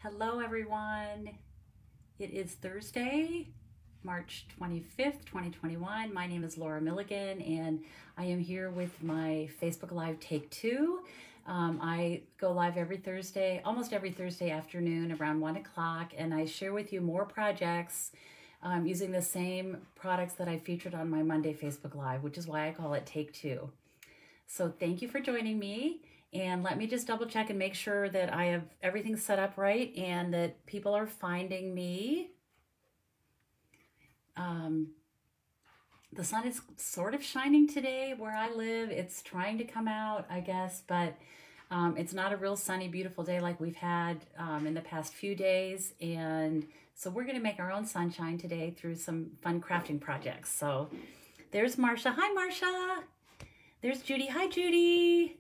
Hello everyone. It is Thursday, March 25th, 2021. My name is Laura Milligan and I am here with my Facebook Live Take 2. I go live every Thursday, almost every Thursday afternoon around 1 o'clock, and I share with you more projects using the same products that I featured on my Monday Facebook Live, which is why I call it Take 2. So thank you for joining me. And let me just double check and make sure that I have everything set up right and that people are finding me. The sun is sort of shining today where I live. It's trying to come out, I guess, but it's not a real sunny, beautiful day like we've had in the past few days. And so we're going to make our own sunshine today through some fun crafting projects. So there's Marsha. Hi, Marsha. There's Judy. Hi, Judy.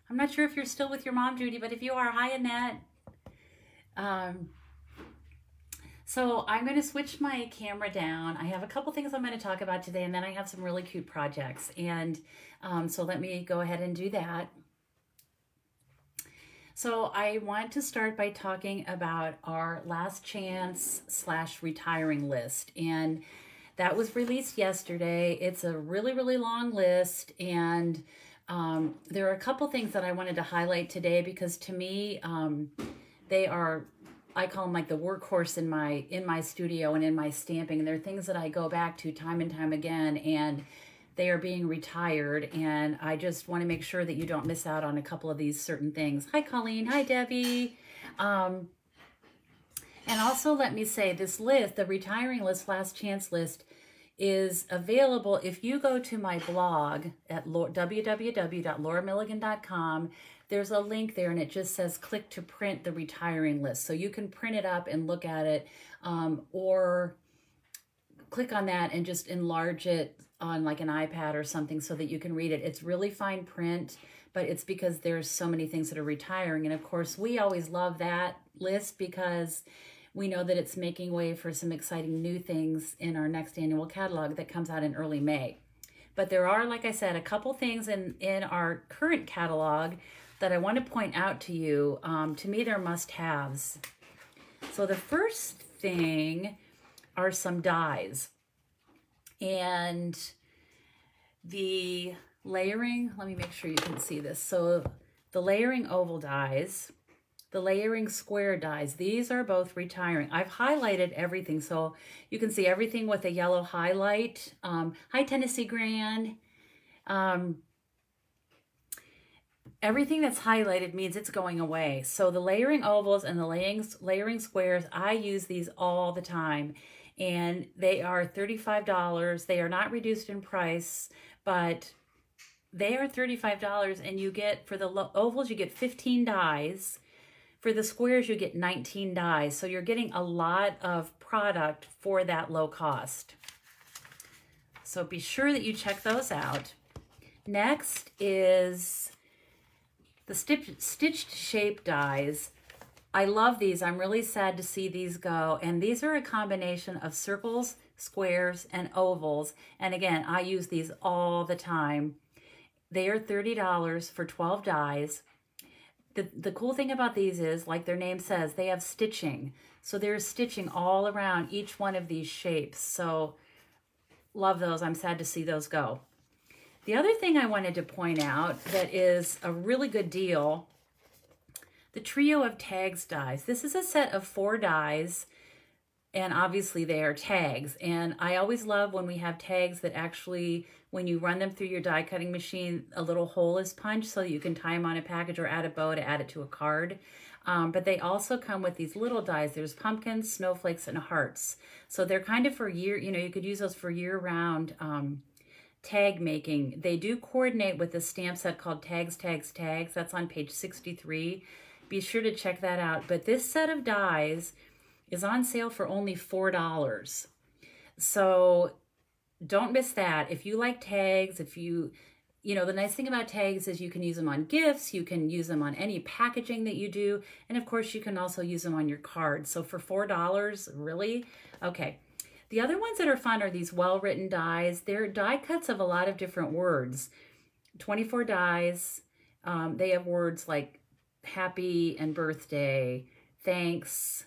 I'm not sure if you're still with your mom, Judy, but if you are, hi, Annette. So I'm going to switch my camera down. I have a couple things I'm going to talk about today, and then I have some really cute projects. And so let me go ahead and do that. So I want to start by talking about our last chance / retiring list. And that was released yesterday. It's a really, really long list, and there are a couple things that I wanted to highlight today because to me, they are, I call them like the workhorse in my studio and in my stamping. And they're things that I go back to time and time again, and they are being retired. And I just want to make sure that you don't miss out on a couple of these certain things. Hi, Colleen. Hi, Debbie. And also let me say this list, the retiring list, last chance list, is available if you go to my blog at www.lauramilligan.com. There's a link there and it just says click to print the retiring list. So you can print it up and look at it, or click on that and just enlarge it on like an iPad or something so that you can read it. It's really fine print, but it's because there's so many things that are retiring. And of course, we always love that list because we know that it's making way for some exciting new things in our next annual catalog that comes out in early May. But there are, like I said, a couple things in our current catalog that I want to point out to you. To me, they're must-haves. So the first thing are some dies. And the layering, let me make sure you can see this. So the layering oval dies, the layering square dies, these are both retiring. I've highlighted everything, so you can see everything with a yellow highlight. Hi, Tennessee Grand. Everything that's highlighted means it's going away. So the layering ovals and the layering squares, I use these all the time. And they are $35. They are not reduced in price, but they are $35, and you get, for the ovals, you get 15 dies. For the squares, you get 19 dies. So you're getting a lot of product for that low cost. So be sure that you check those out. Next is the stitched shape dies. I love these. I'm really sad to see these go. And these are a combination of circles, squares, and ovals. And again, I use these all the time. They are $30 for 12 dies. The cool thing about these is, like their name says, they have stitching. So there's stitching all around each one of these shapes. So love those. I'm sad to see those go. The other thing I wanted to point out that is a really good deal, the Trio of Tags dies. This is a set of 4 dies, and obviously they are tags. And I always love when we have tags that actually, when you run them through your die cutting machine, a little hole is punched so that you can tie them on a package or add a bow to add it to a card. But they also come with these little dies. There's pumpkins, snowflakes, and hearts. So they're kind of for you could use those for year-round tag making. They do coordinate with a stamp set called Tags, Tags, Tags. That's on page 63. Be sure to check that out. But this set of dies is on sale for only $4. So don't miss that. If you like tags, the nice thing about tags is you can use them on gifts, you can use them on any packaging that you do, and of course you can also use them on your cards. So for $4, really? Okay. The other ones that are fun are these well-written dies. They're die cuts of a lot of different words. 24 dies. They have words like happy and birthday. thanks,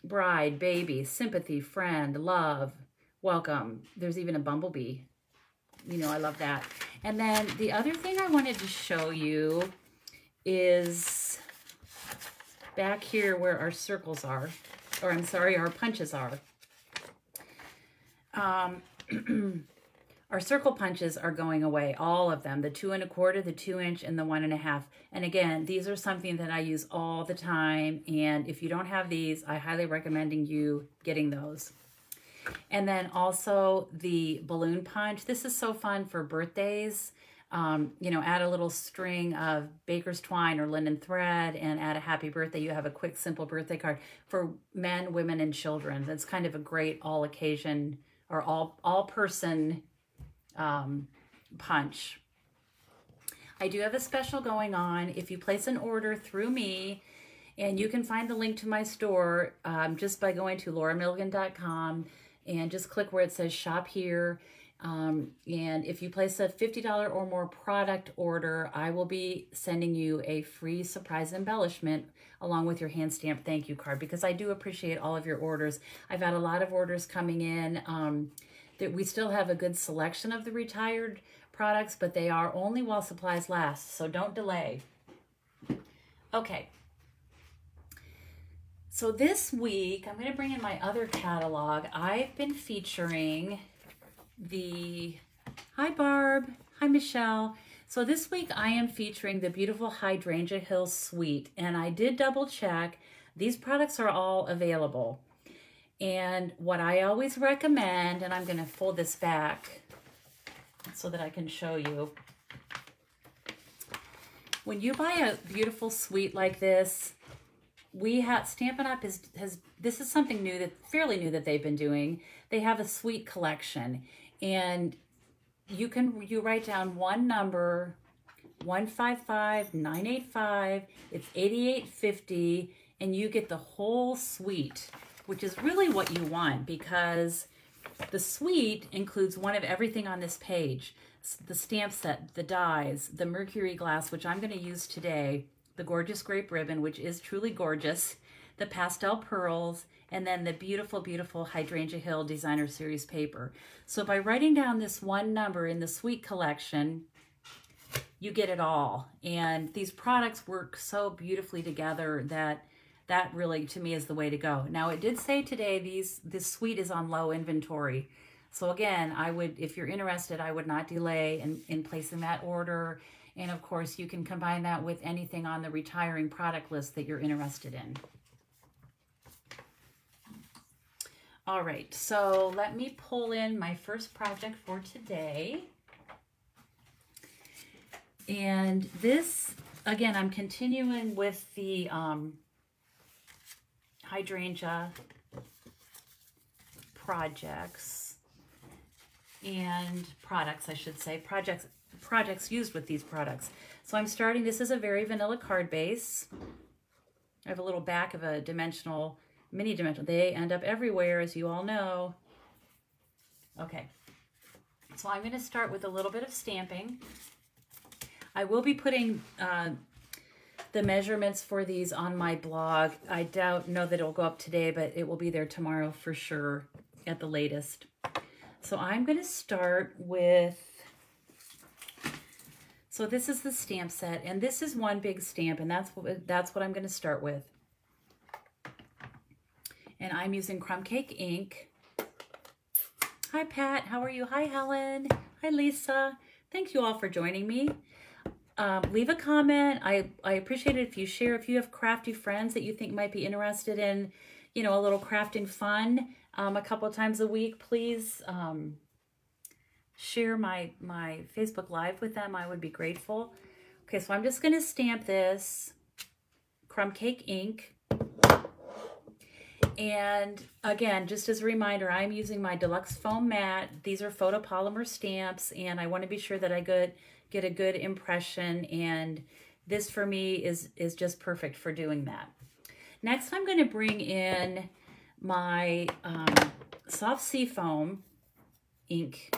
bride, baby, sympathy, friend, love, welcome. There's even a bumblebee. You know, I love that. And then the other thing I wanted to show you is back here where our circles are, or I'm sorry, our punches are. Our circle punches are going away, all of them, the 2 1/4, the 2 inch, and the 1 1/2. And again, these are something that I use all the time. And if you don't have these, I highly recommend you getting those. And then also the balloon punch. This is so fun for birthdays. You know, add a little string of baker's twine or linen thread and add a happy birthday. You have a quick, simple birthday card for men, women, and children. That's kind of a great all occasion or all person punch. I do have a special going on. If you place an order through me, and you can find the link to my store just by going to lauramilligan.com and just click where it says shop here. And if you place a $50 or more product order, I will be sending you a free surprise embellishment along with your hand stamped thank you card, because I do appreciate all of your orders. I've had a lot of orders coming in. That we still have a good selection of the retired products, but they are only while supplies last, so don't delay. Okay. So this week, I'm going to bring in my other catalog. I've been featuring the, hi Barb, hi Michelle. So this week I am featuring the beautiful Hydrangea Hill Suite, and I did double check. These products are all available. And what I always recommend, and I'm going to fold this back so that I can show you. When you buy a beautiful suite like this, we have Stampin' Up! This is something new, fairly new that they've been doing. They have a suite collection, and you write down one number, 155985. It's $88.50, and you get the whole suite, which is really what you want, because the suite includes one of everything on this page. The stamp set, the dies, the mercury glass, which I'm going to use today, the gorgeous grape ribbon, which is truly gorgeous, the pastel pearls, and then the beautiful, beautiful Hydrangea Hill Designer Series paper. So by writing down this one number in the suite collection, you get it all. And these products work so beautifully together that really, to me, is the way to go. Now, it did say today this suite is on low inventory. So again, if you're interested, I would not delay in placing that order. And of course, you can combine that with anything on the retiring product list that you're interested in. All right, so let me pull in my first project for today. And this, again, I'm continuing with the hydrangea projects and products, I should say, projects used with these products. So I'm starting, this is a very vanilla card base. I have a little back of a dimensional, mini dimensional. They end up everywhere, as you all know. Okay, so I'm going to start with a little bit of stamping. I will be putting the measurements for these on my blog. I know that it'll go up today, but it will be there tomorrow for sure at the latest. So I'm going to start with, so this is the stamp set, and this is one big stamp, and that's what I'm going to start with. And I'm using Crumb Cake ink. Hi Pat, how are you? Hi Helen, hi Lisa. Thank you all for joining me. Leave a comment. I appreciate it if you share. If you have crafty friends that you think might be interested in, you know, a little crafting fun a couple of times a week, please share my Facebook Live with them. I would be grateful. Okay, so I'm just going to stamp this Crumb Cake ink. And again, just as a reminder, I'm using my Deluxe Foam Matte. These are photopolymer stamps, and I want to be sure that I get a good impression, and this for me is just perfect for doing that. Next, I'm going to bring in my soft sea foam ink,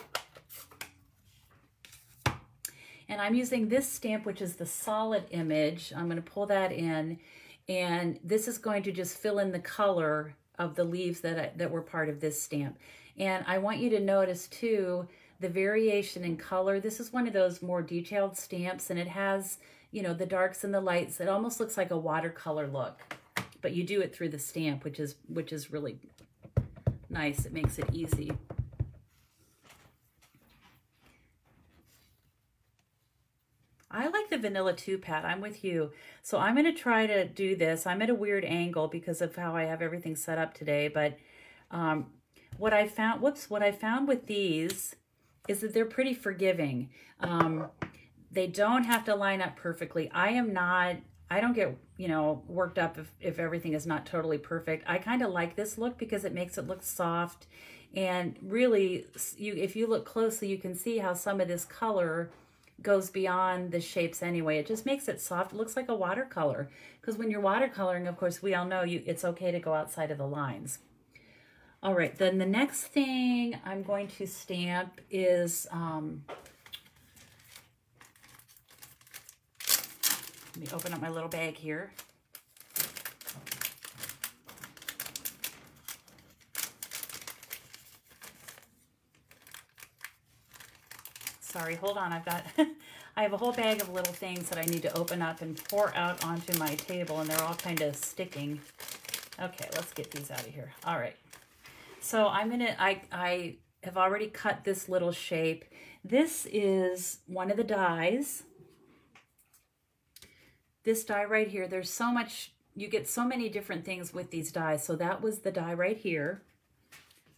and I'm using this stamp, which is the solid image. I'm going to pull that in, And this is going to just fill in the color of the leaves that were part of this stamp. And I want you to notice too, the variation in color. This is one of those more detailed stamps, and it has, you know, the darks and the lights. It almost looks like a watercolor look, but you do it through the stamp, which is really nice. It makes it easy. I like the vanilla too, Pat. I'm with you. So I'm going to try to do this. I'm at a weird angle because of how I have everything set up today, but what I found with these is that they're pretty forgiving. They don't have to line up perfectly. I don't get, you know, worked up if everything is not totally perfect. I kind of like this look because it makes it look soft. And really, if you look closely, you can see how some of this color goes beyond the shapes anyway. It just makes it soft. It looks like a watercolor. Because when you're watercoloring, of course, we all know it's okay to go outside of the lines. All right, then the next thing I'm going to stamp is, let me open up my little bag here. Sorry, hold on, I have a whole bag of little things that I need to open up and pour out onto my table, and they're all kind of sticking. Okay, let's get these out of here. All right. So I have already cut this little shape. This is one of the dies. This die right here, there's so much, you get so many different things with these dies. So that was the die right here,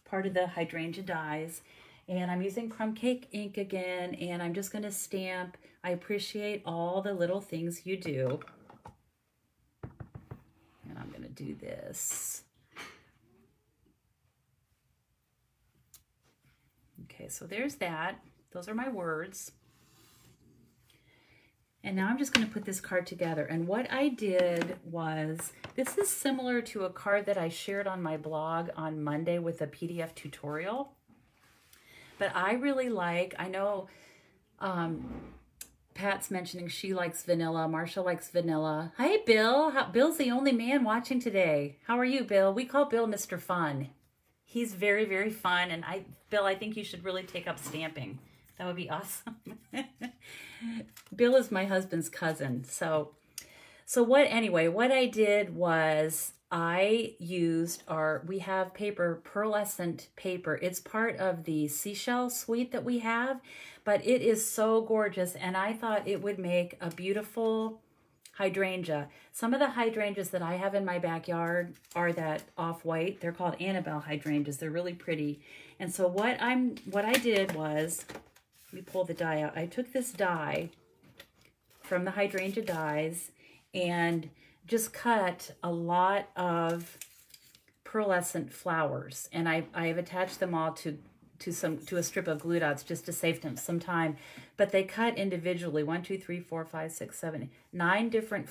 part of the hydrangea dies. And I'm using crumb cake ink again, and I'm just gonna stamp, I appreciate all the little things you do. And I'm gonna do this. Okay, so there's that. Those are my words. And now I'm just going to put this card together. And what I did was, this is similar to a card that I shared on my blog on Monday with a PDF tutorial. But I really like, I know Pat's mentioning she likes vanilla. Marsha likes vanilla. Hi, Bill. Bill's the only man watching today. How are you, Bill? We call Bill Mr. Fun. He's very, very fun, and Bill, I think you should really take up stamping. That would be awesome. Bill is my husband's cousin. So what I did was I used we have paper, pearlescent paper. It's part of the seashell suite that we have, but it is so gorgeous, and I thought it would make a beautiful hydrangea. Some of the hydrangeas that I have in my backyard are that off-white. They're called Annabelle hydrangeas. They're really pretty. And so what I did was, let me pull the die out. I took this die from the hydrangea dies and just cut a lot of pearlescent flowers. And I've attached them all to a strip of glue dots just to save them some time. But they cut individually, 1, 2, 3, 4, 5, 6, 7, 9 different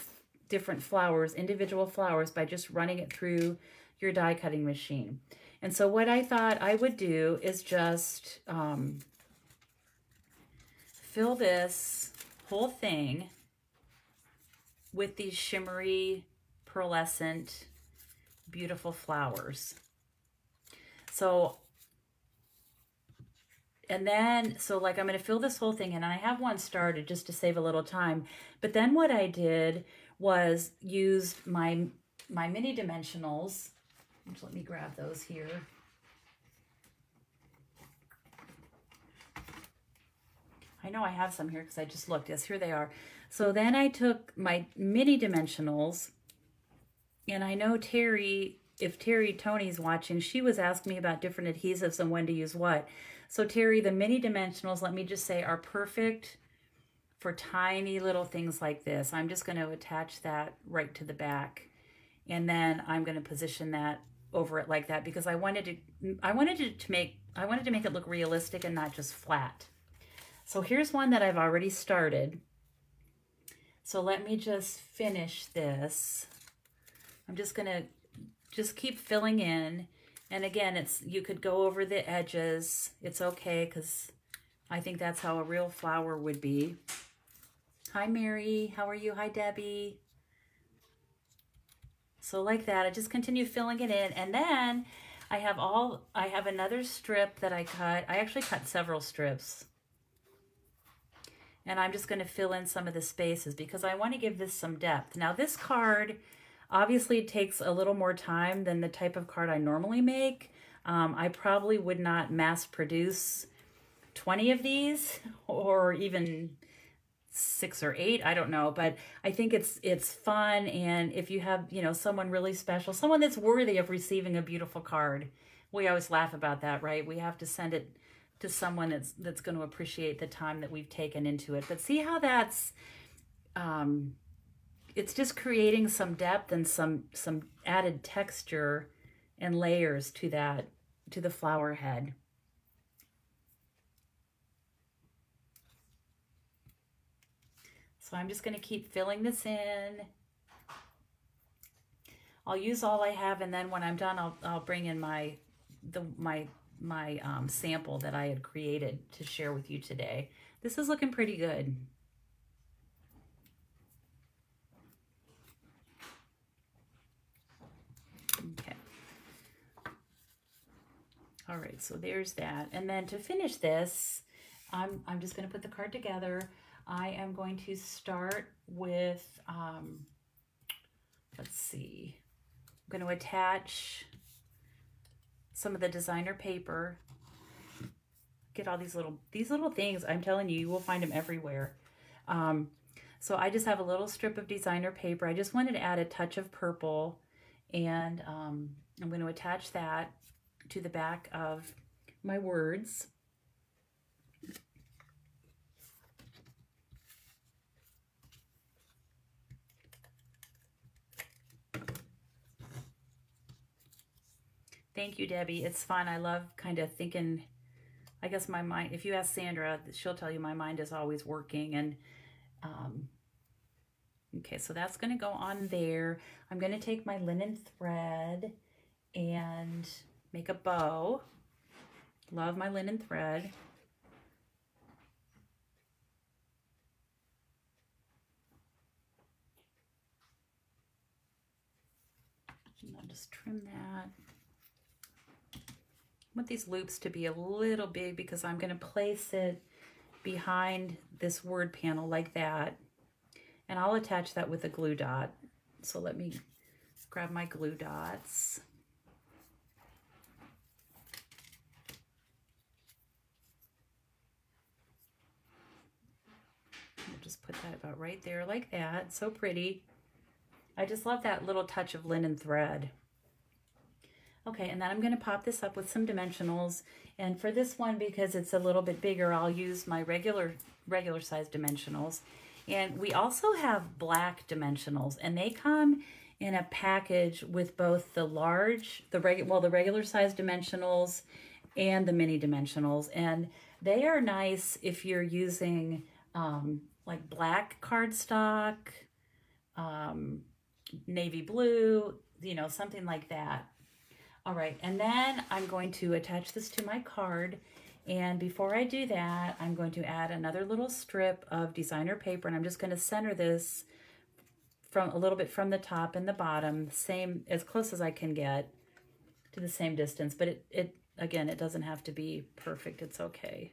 flowers, individual flowers, by just running it through your die cutting machine. And so what I thought I would do is just fill this whole thing with these shimmery, pearlescent, beautiful flowers. So like I'm going to fill this whole thing, and I have one started just to save a little time. But then what I did was use my mini dimensionals. Just let me grab those here. I know I have some here because I just looked. Yes, here they are. So then I took my mini dimensionals, and I know Terry, if Tony's watching, she was asking me about different adhesives and when to use what. So Terry, the mini dimensionals, let me just say, are perfect for tiny little things like this. I'm just going to attach that right to the back, and then I'm going to position that over it like that because I wanted to make it look realistic and not just flat. So here's one that I've already started. So let me just finish this. I'm just going to keep filling in. And again, you could go over the edges. It's okay because I think that's how a real flower would be. Hi, Mary. How are you? Hi, Debbie. So like that, I just continue filling it in, and then I have another strip that I cut. I actually cut several strips. And I'm just going to fill in some of the spaces because I want to give this some depth. Now this card obviously takes a little more time than the type of card I normally make. I probably would not mass produce 20 of these or even 6 or 8, I don't know, but I think it's fun. And if you have, you know, someone really special, someone that's worthy of receiving a beautiful card, we always laugh about that, right? We have to send it to someone that's going to appreciate the time that we've taken into it. But see how that's it's just creating some depth and some added texture and layers to that, to the flower head. So I'm just going to keep filling this in. I'll use all I have, and then when I'm done, I'll bring in my sample that I had created to share with you today. This is looking pretty good. Okay. All right, so there's that. And then to finish this, I'm just going to put the card together. I am going to start with, let's see, I'm going to attach some of the designer paper. Get all these little things. I'm telling you, you will find them everywhere. So I just have a little strip of designer paper. I just wanted to add a touch of purple, and I'm going to attach that to the back of my words. Thank you, Debbie. It's fun. I love kind of thinking, I guess my mind, if you ask Sandra, she'll tell you my mind is always working. And okay, so that's going to go on there. I'm going to take my linen thread and make a bow. Love my linen thread. And I'll just trim that. I want these loops to be a little big because I'm going to place it behind this word panel like that. And I'll attach that with a glue dot. So let me grab my glue dots. I'll just put that about right there like that. So pretty. I just love that little touch of linen thread. Okay, and then I'm going to pop this up with some dimensionals. And for this one, because it's a little bit bigger, I'll use my regular size dimensionals. And we also have black dimensionals, and they come in a package with both the regular size dimensionals and the mini dimensionals. And they are nice if you're using like black cardstock, navy blue, you know, something like that. All right, and then I'm going to attach this to my card. And before I do that, I'm going to add another little strip of designer paper, and I'm just going to center this from a little bit from the top and the bottom, same, as close as I can get to the same distance. But again, it doesn't have to be perfect. It's okay.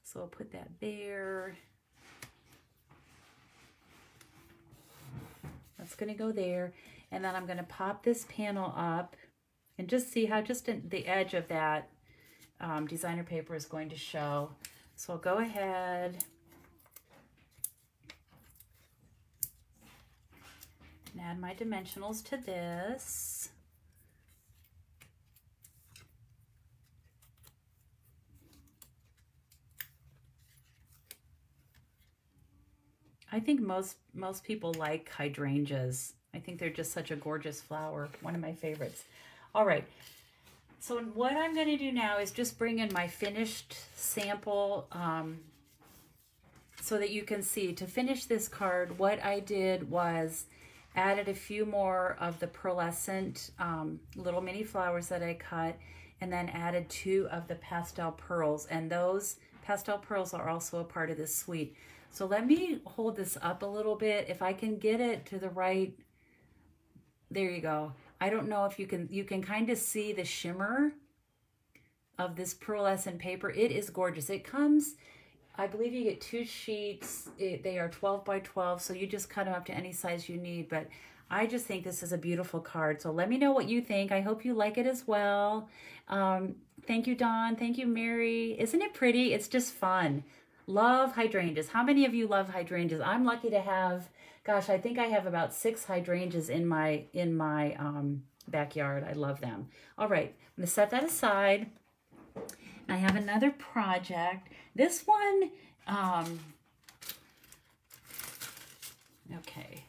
So I'll put that there. That's going to go there. And then I'm going to pop this panel up and just see how just the edge of that designer paper is going to show. So I'll go ahead and add my dimensionals to this. I think most people like hydrangeas. I think they're just such a gorgeous flower, one of my favorites. All right, so what I'm going to do now is just bring in my finished sample so that you can see. To finish this card, what I did was added a few more of the pearlescent little mini flowers that I cut, and then added 2 of the pastel pearls, and those pastel pearls are also a part of this suite. So let me hold this up a little bit. If I can get it to the right, there you go. I don't know if you can kind of see the shimmer of this pearlescent paper. It is gorgeous. It comes, I believe you get 2 sheets. They are 12 by 12, so you just cut them up to any size you need. But I just think this is a beautiful card. So let me know what you think. I hope you like it as well. Thank you, Dawn. Thank you, Mary. Isn't it pretty? It's just fun. Love hydrangeas. How many of you love hydrangeas? I'm lucky to have, gosh, I think I have about 6 hydrangeas in my backyard. I love them. All right, I'm going to set that aside. I have another project. This one, okay.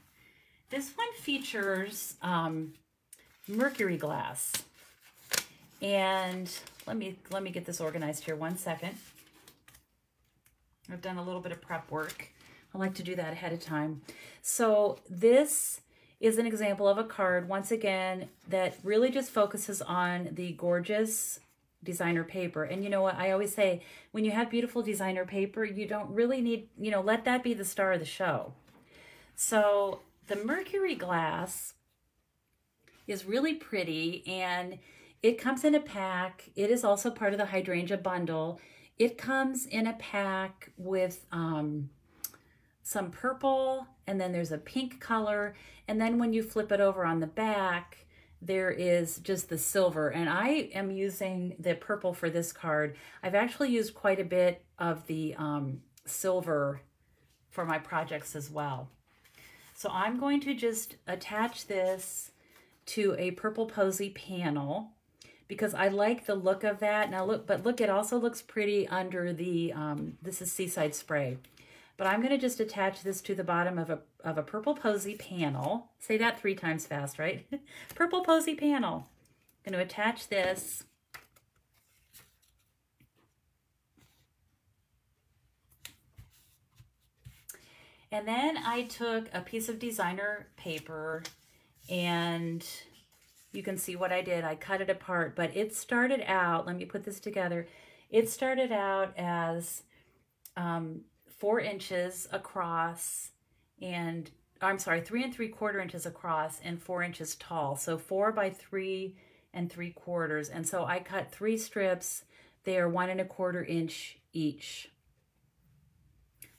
This one features mercury glass. And let me get this organized here 1 second. I've done a little bit of prep work. I like to do that ahead of time. So this is an example of a card, once again, that really just focuses on the gorgeous designer paper. And you know what? I always say, when you have beautiful designer paper, you don't really need, let that be the star of the show. So the mercury glass is really pretty, and it comes in a pack. It is also part of the hydrangea bundle. It comes in a pack with some purple, and then there's a pink color. And then when you flip it over on the back, there is just the silver. And I am using the purple for this card. I've actually used quite a bit of the silver for my projects as well. So I'm going to just attach this to a purple posy panel because I like the look of that. Now look, but look, it also looks pretty under the, this is Seaside Spray. But I'm going to just attach this to the bottom of a purple posy panel. Say that 3 times fast, right? Purple posy panel. I'm going to attach this. And then I took a piece of designer paper, and you can see what I did. I cut it apart, but it started out, let me put this together. It started out as 4 inches across, and I'm sorry, 3 3/4 inches across and 4 inches tall. So 4 by 3 3/4. And so I cut 3 strips. They are 1 1/4 inch each.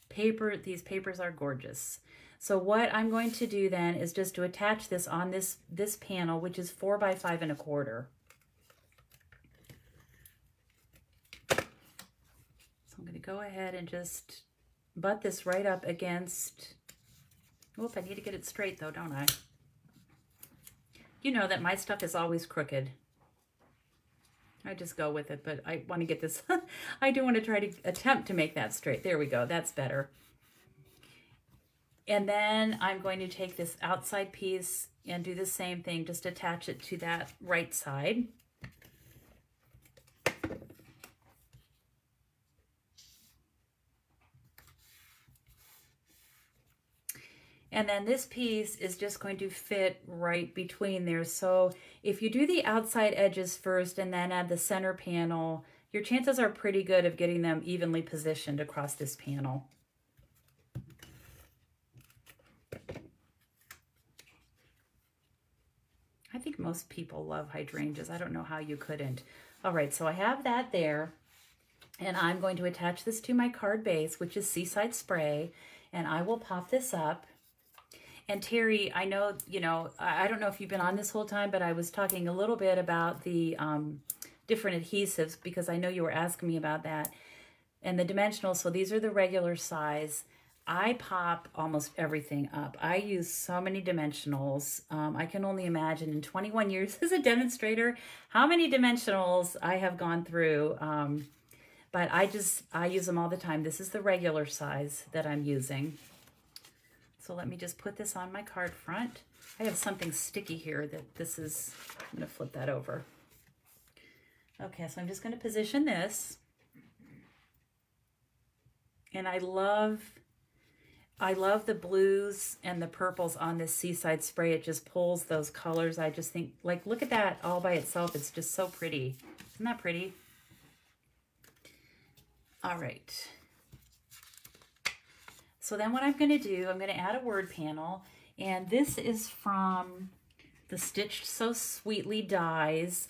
Paper, these papers are gorgeous. So what I'm going to do then is just to attach this on this panel, which is 4 by 5 1/4. So I'm going to go ahead and just butt this right up against, whoop, I need to get it straight though, don't I? You know that my stuff is always crooked. I just go with it, but I want to get this, I do want to try to attempt to make that straight. There we go, that's better. And then I'm going to take this outside piece and do the same thing, just attach it to that right side. And then this piece is just going to fit right between there. So if you do the outside edges first and then add the center panel, your chances are pretty good of getting them evenly positioned across this panel. I think most people love hydrangeas. I don't know how you couldn't. All right, so I have that there. And I'm going to attach this to my card base, which is Seaside Spray. And I will pop this up. And Terry, I know, I don't know if you've been on this whole time, but I was talking a little bit about the different adhesives because I know you were asking me about that. And the dimensionals, so these are the regular size. I pop almost everything up. I use so many dimensionals. I can only imagine in 21 years as a demonstrator how many dimensionals I have gone through. But I use them all the time. This is the regular size that I'm using. So let me just put this on my card front. I have something sticky here that this is, I'm gonna flip that over. Okay, so I'm just gonna position this. And I love the blues and the purples on this Seaside Spray. It just pulls those colors. I just think, like, look at that all by itself. It's just so pretty. Isn't that pretty? All right. So then what I'm going to do, I'm going to add a word panel, and this is from the Stitched So Sweetly dies.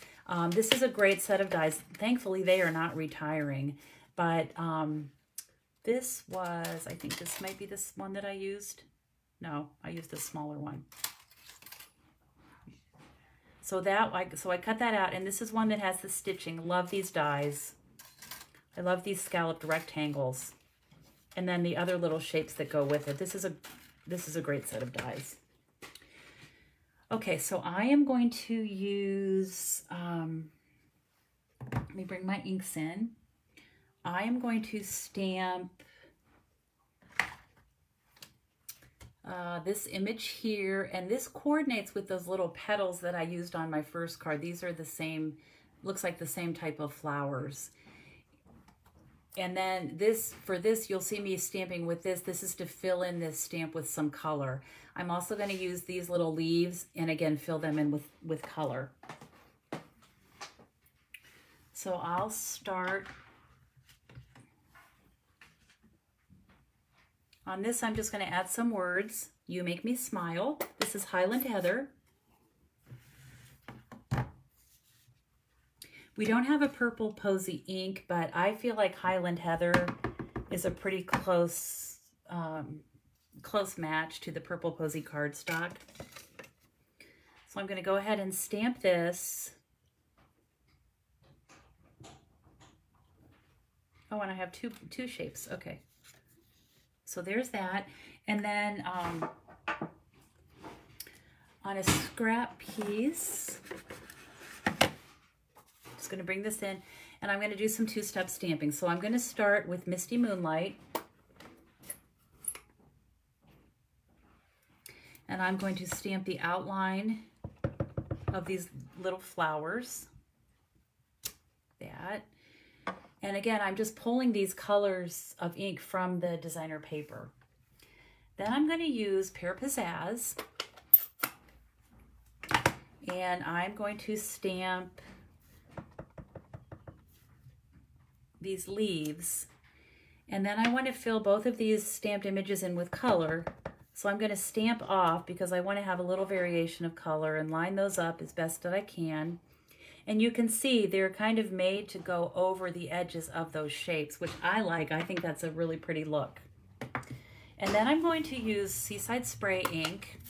This is a great set of dies. Thankfully, they are not retiring, but this was, I think this might be this one that I used. No, I used a smaller one. So I cut that out, and this is one that has the stitching. Love these dies. I love these scalloped rectangles, and then the other little shapes that go with it. This is a great set of dies. Okay, so I am going to use. Let me bring my inks in. I am going to stamp this image here, and this coordinates with those little petals that I used on my first card. These are the same, looks like the same type of flowers. And then for this, you'll see me stamping with this. This is to fill in this stamp with some color. I'm also going to use these little leaves and again, fill them in with color. So I'll start. On this, I'm just going to add some words. You make me smile. This is Highland Heather. We don't have a purple posy ink, but I feel like Highland Heather is a pretty close match to the purple posy cardstock. So I'm going to go ahead and stamp this. Oh, and I have two shapes. Okay. So there's that. And then on a scrap piece, just going to bring this in, and I'm going to do some two-step stamping. So I'm going to start with Misty Moonlight, and I'm going to stamp the outline of these little flowers. That. And again, I'm just pulling these colors of ink from the designer paper. Then I'm going to use Pear Pizzazz, and I'm going to stamp these leaves. And then I want to fill both of these stamped images in with color. So I'm going to stamp off because I want to have a little variation of color and line those up as best that I can. And you can see they're kind of made to go over the edges of those shapes, which I like. I think that's a really pretty look. And then I'm going to use Seaside spray ink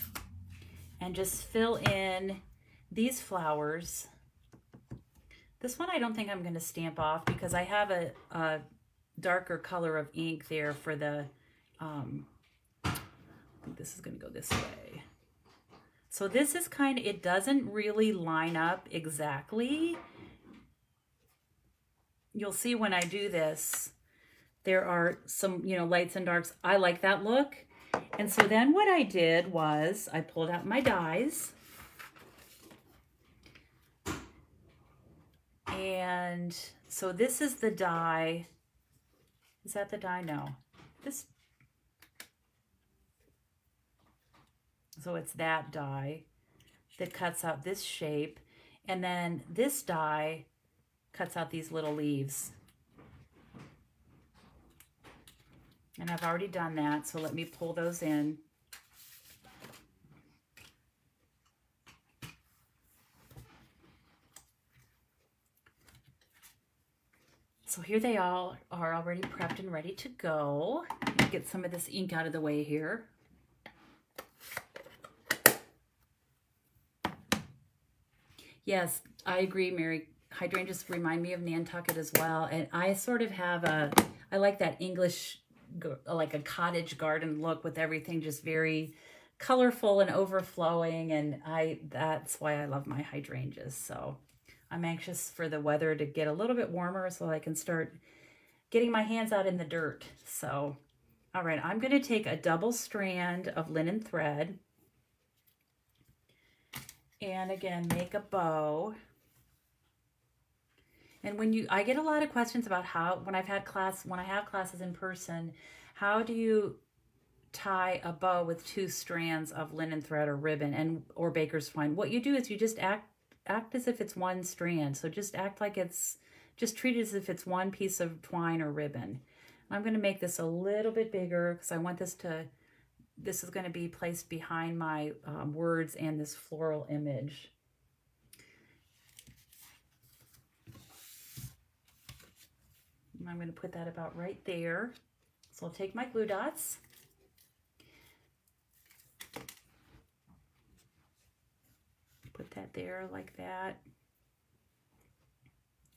and just fill in these flowers. This one I don't think I'm going to stamp off because I have a darker color of ink there for the, I think this is going to go this way. So this is kind of, it doesn't really line up exactly. You'll see when I do this, there are some, lights and darks. I like that look. And so then what I did was I pulled out my dies. And so this is the die. Is that the die? No. So it's that die that cuts out this shape. And then this die cuts out these little leaves. And I've already done that, so let me pull those in. So here they all are already prepped and ready to go. Get some of this ink out of the way here. Yes, I agree, Mary. Hydrangeas remind me of Nantucket as well. And I sort of have I like that English, like a cottage garden look with everything just very colorful and overflowing. And that's why I love my hydrangeas. So I'm anxious for the weather to get a little bit warmer so I can start getting my hands out in the dirt. So, all right, I'm going to take a double strand of linen thread. And again, make a bow. And I get a lot of questions about when I have classes in person, how do you tie a bow with 2 strands of linen thread or ribbon or baker's twine? What you do is you just act as if it's one strand. So just act like just treat it as if it's one piece of twine or ribbon. I'm going to make this a little bit bigger because I want this is going to be placed behind my words and this floral image. And I'm going to put that about right there. So I'll take my glue dots. Put that there like that.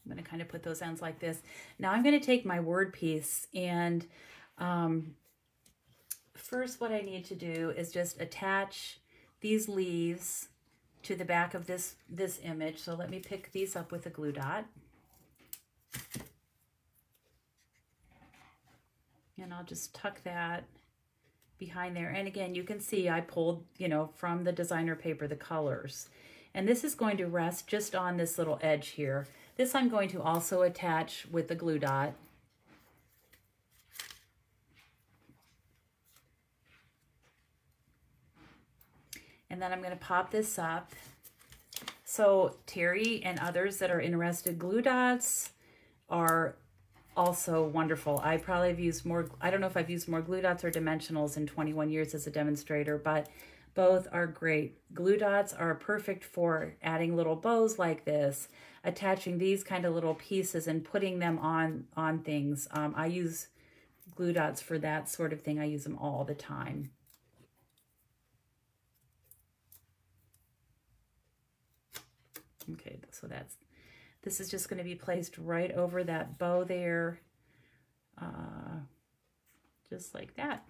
I'm going to kind of put those ends like this. Now I'm going to take my word piece, and first what I need to do is just attach these leaves to the back of this image. So let me pick these up with a glue dot. And I'll just tuck that behind there. And again, you can see I pulled, you know, from the designer paper, the colors. And this is going to rest just on this little edge here. This I'm going to also attach with the glue dot. And then I'm going to pop this up. So Terry and others that are interested, glue dots are also wonderful. I probably have used more, I don't know if I've used more glue dots or dimensionals in 21 years as a demonstrator, but both are great. Glue dots are perfect for adding little bows like this, attaching these kind of little pieces and putting them on things. I use glue dots for that sort of thing. I use them all the time. Okay, so this is just going to be placed right over that bow there, just like that.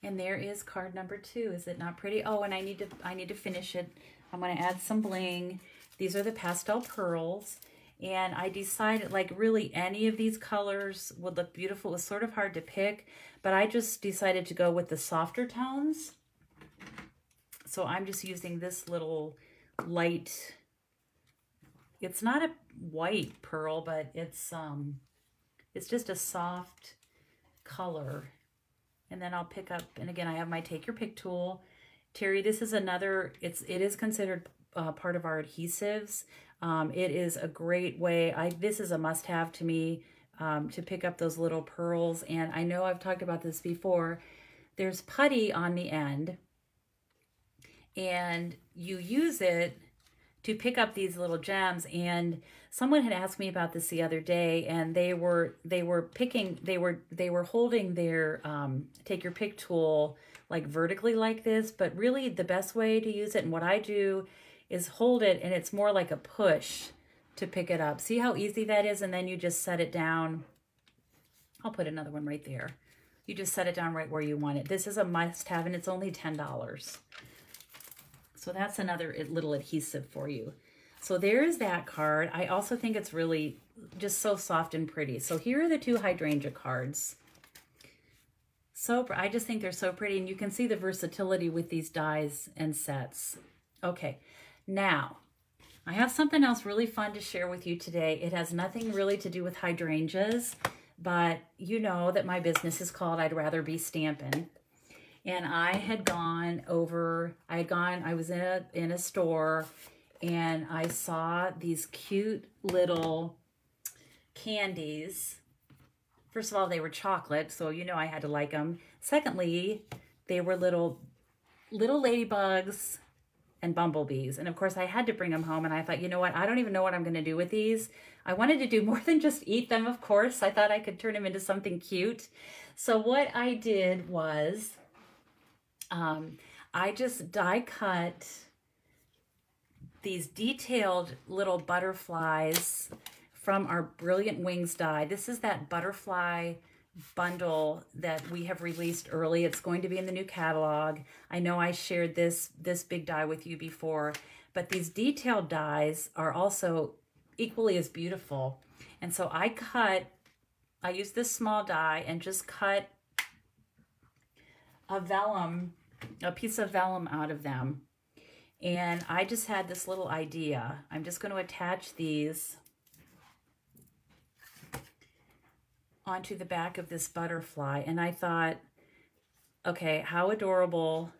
And there is card number 2. Is it not pretty? Oh, and I need to finish it. I'm going to add some bling. These are the pastel pearls, and I decided like really any of these colors would look beautiful. It was sort of hard to pick, but I just decided to go with the softer tones. So I'm just using this little light, it's not a white pearl, but it's just a soft color. And then I'll pick up, and again, I have my take your pick tool. Terry, this is another, it is considered part of our adhesives. It is a great way, this is a must-have to me, to pick up those little pearls. And I know I've talked about this before. There's putty on the end, and you use it to pick up these little gems. And someone had asked me about this the other day, and they were holding their take your pick tool like vertically like this, but really the best way to use it, and what I do, is hold it, and it's more like a push to pick it up. See how easy that is? And then you just set it down. I'll put another one right there. You just set it down right where you want it. This is a must-have, and it's only $10. So that's another little adhesive for you. So there's that card. I also think it's really just so soft and pretty. So here are the 2 hydrangea cards. So I just think they're so pretty, and you can see the versatility with these dies and sets. Okay, now I have something else really fun to share with you today. It has nothing really to do with hydrangeas, but you know that my business is called I'd Rather Be Stampin'. And I had gone over, I was in a store, and I saw these cute little candies. First of all, they were chocolate, so you know I had to like them. Secondly, they were little ladybugs and bumblebees. And of course, I had to bring them home, and I thought, you know what? I don't even know what I'm going to do with these. I wanted to do more than just eat them, of course. I thought I could turn them into something cute. So what I did was, I just die cut these detailed little butterflies from our Brilliant Wings die. This is that butterfly bundle that we have released early. It's going to be in the new catalog. I know I shared this big die with you before, but these detailed dies are also equally as beautiful. And so I used this small die and just cut a piece of vellum out of them. And I just had this little idea. I'm just going to attach these onto the back of this butterfly. And I thought, okay, how adorable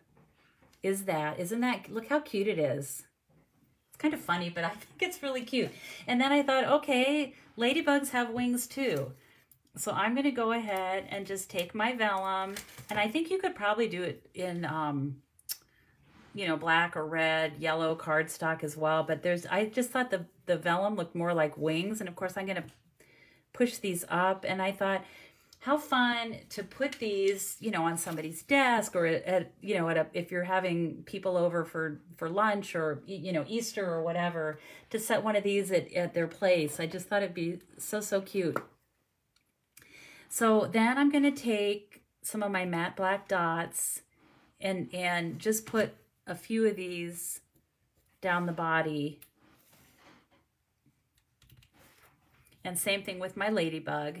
is that? Isn't that, look how cute it is. It's kind of funny, but I think it's really cute. And then I thought, okay, ladybugs have wings too. So I'm going to go ahead and just take my vellum, and I think you could probably do it in, you know, black or red, yellow cardstock as well. But I just thought the vellum looked more like wings. And of course I'm going to push these up, and I thought, how fun to put these, you know, on somebody's desk, or you know, if you're having people over for lunch, or, you know, Easter or whatever, to set one of these at their place. I just thought it'd be so cute. So then I'm going to take some of my matte black dots and just put a few of these down the body. And same thing with my ladybug.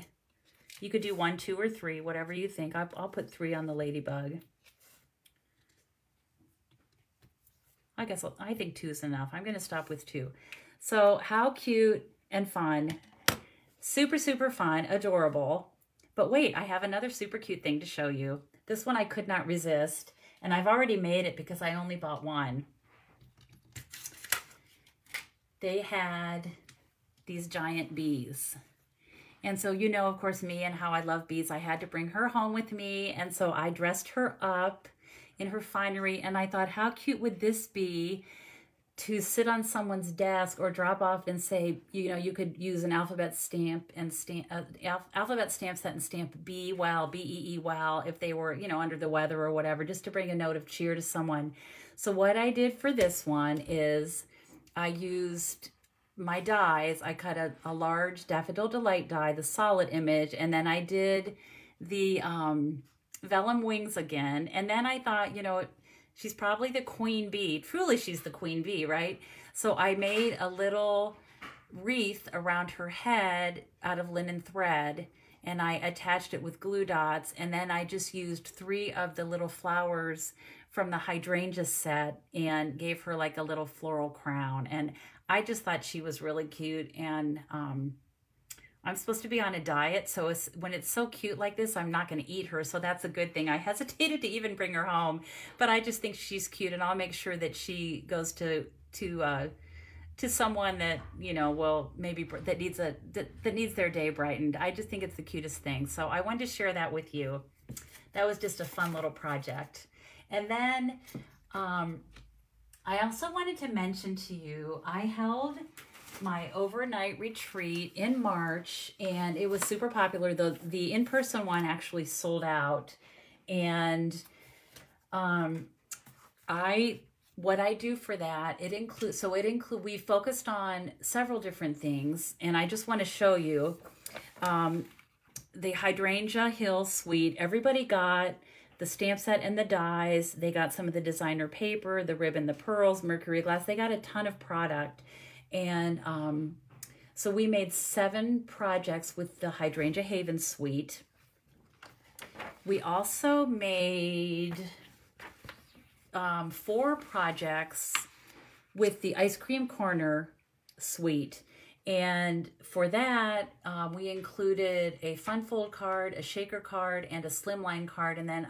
You could do 1, 2, or 3, whatever you think. I'll put 3 on the ladybug. I think 2 is enough. I'm going to stop with 2. So how cute and fun. Super fun, adorable. But wait, I have another super cute thing to show you. This one I could not resist, and I've already made it because I only bought one. They had these giant bees. And so, you know, of course, me and how I love bees. I had to bring her home with me, and so I dressed her up in her finery, and I thought, how cute would this be to sit on someone's desk or drop off and say, you know, you could use an alphabet stamp and alphabet stamp set and stamp B well, B-E-E well, if they were, you know, under the weather or whatever, just to bring a note of cheer to someone. So what I did for this one is I used my dies. I cut a large Daffodil Delight die, the solid image, and then I did the vellum wings again. And then I thought, you know, she's probably the queen bee. Truly, she's the queen bee, right? So I made a little wreath around her head out of linen thread, and I attached it with glue dots, and then I just used 3 of the little flowers from the hydrangea set and gave her like a little floral crown. And I just thought she was really cute. And I'm supposed to be on a diet, so when it's so cute like this, I'm not going to eat her, so that's a good thing. I hesitated to even bring her home, but I just think she's cute, and I'll make sure that she goes to someone that, you know, will maybe that needs their day brightened. I just think it's the cutest thing, so I wanted to share that with you. That was just a fun little project. And then I also wanted to mention to you, I held my overnight retreat in March, and it was super popular. The in-person one actually sold out, and what I do for that, we focused on several different things, and I just want to show you the Hydrangea Hill Suite. Everybody got the stamp set and the dies. They got some of the designer paper, the ribbon, the pearls, mercury glass. They got a ton of product. And so we made 7 projects with the Hydrangea Haven Suite. We also made 4 projects with the Ice Cream Corner Suite. And for that, we included a fun fold card, a shaker card, and a slimline card, and then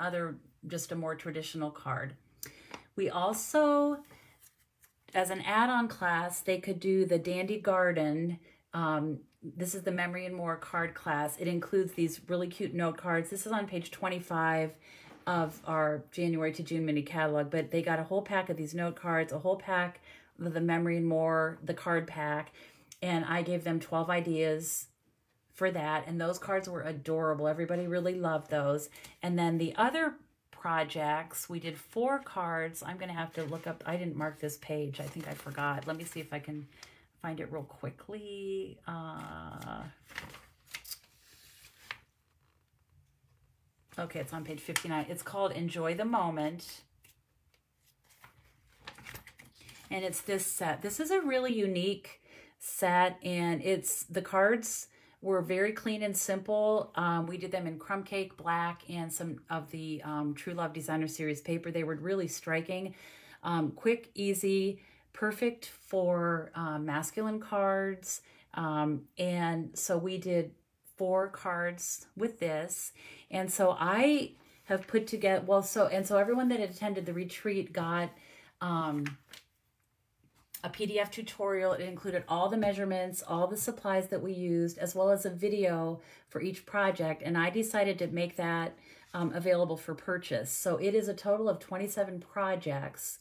just a more traditional card. We also, as an add-on class, they could do the Dandy Garden. This is the Memory and More card class. It includes these really cute note cards. This is on page 25 of our January to June mini catalog, but they got a whole pack of these note cards, a whole pack of the Memory and More, the card pack, and I gave them 12 ideas for that, and those cards were adorable. Everybody really loved those. And then the other projects, we did 4 cards. I'm going to have to look up, I didn't mark this page. I think I forgot. Let me see if I can find it real quickly. Okay, it's on page 59. It's called Enjoy the Moment. And it's this set. This is a really unique set, and the cards were very clean and simple. We did them in crumb cake, black, and some of the True Love Designer Series paper. They were really striking. Quick, easy, perfect for masculine cards. And so we did 4 cards with this. And so I have put together, so everyone that attended the retreat got a PDF tutorial. It included all the measurements, all the supplies that we used, as well as a video for each project. And I decided to make that available for purchase. So it is a total of 27 projects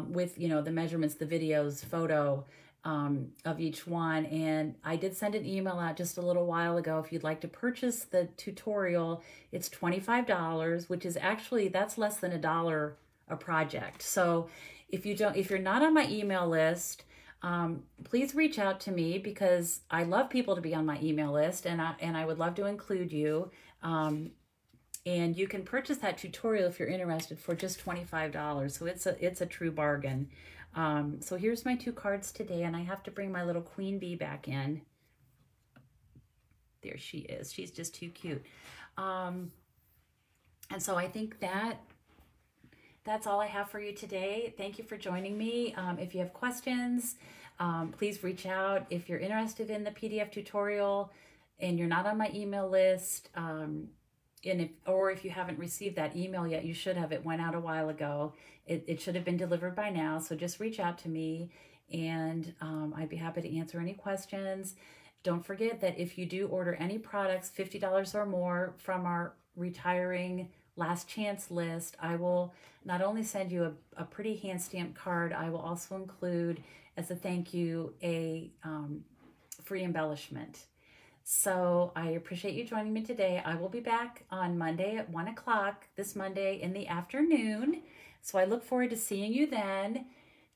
with, you know, the measurements, the videos, photo of each one. And I did send an email out just a little while ago. If you'd like to purchase the tutorial, it's $25, which is actually, that's less than $1 a project. So if you're not on my email list, please reach out to me, because I love people to be on my email list, and I would love to include you. And you can purchase that tutorial if you're interested for just $25. So it's a true bargain. So here's my 2 cards today, and I have to bring my little queen bee back in. There she is. She's just too cute. And so I think that's all I have for you today. Thank you for joining me. If you have questions, please reach out. If you're interested in the PDF tutorial and you're not on my email list, or if you haven't received that email yet, you should have. It went out a while ago. It should have been delivered by now. So just reach out to me, and I'd be happy to answer any questions. Don't forget that if you do order any products, $50 or more, from our retiring last chance list, I will not only send you a pretty hand stamped card, I will also include, as a thank you, a free embellishment. So I appreciate you joining me today. I will be back on Monday at 1 o'clock, this Monday in the afternoon. So I look forward to seeing you then.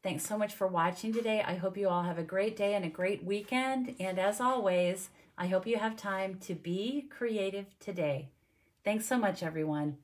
Thanks so much for watching today. I hope you all have a great day and a great weekend. And as always, I hope you have time to be creative today. Thanks so much, everyone.